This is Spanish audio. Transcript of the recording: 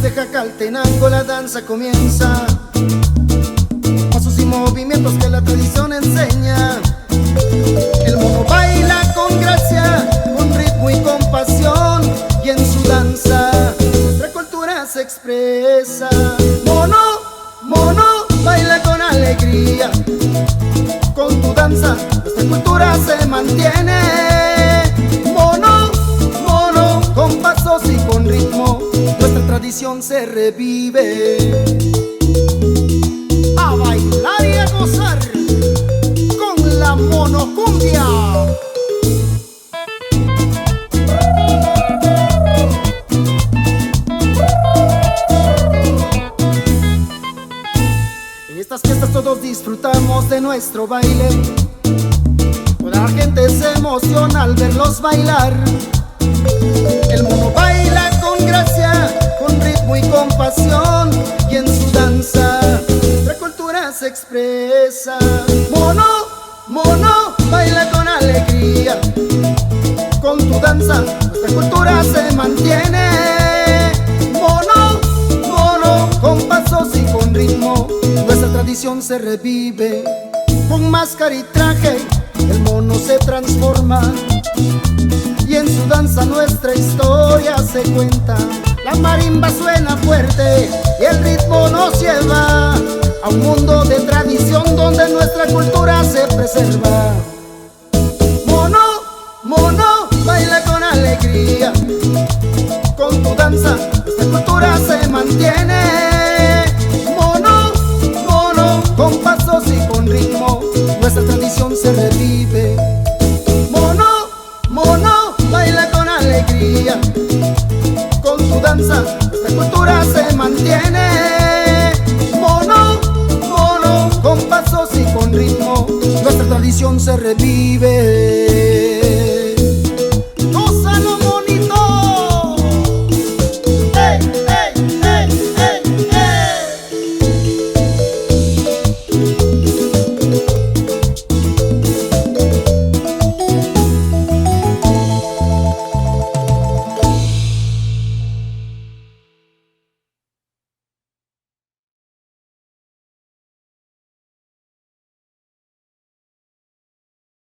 de Jacaltenango la danza comienza, pasos y movimientos que la tradición enseña. El mono baila con gracia, con ritmo y con pasión, y en su danza nuestra cultura se expresa. Mono, mono, baila con alegría, con tu danza nuestra cultura se mantiene. Mono, mono, con pasos y con ritmo nuestra tradición se revive. A bailar y a gozar con la monocumbia. En estas fiestas todos disfrutamos de nuestro baile, toda la gente se emociona al verlos bailar. El mono baila con gracia, con ritmo y con pasión, y en su danza nuestra cultura se expresa. Mono, mono, baila con alegría, con tu danza nuestra cultura se mantiene. Mono, mono, con pasos y con ritmo nuestra tradición se revive. Con máscara y traje el mono se transforma, y en su danza nuestra historia se cuenta. La marimba suena fuerte y el ritmo nos lleva a un mundo de tradición donde nuestra cultura se preserva. Mono, mono, baila con alegría, con tu danza nuestra cultura se mantiene. Mono, mono, con pasos y con ritmo nuestra tradición se revive. Mono, mono, baila con alegría, con tu danza nuestra cultura se mantiene. Mono, mono, con pasos y con ritmo nuestra tradición se revive.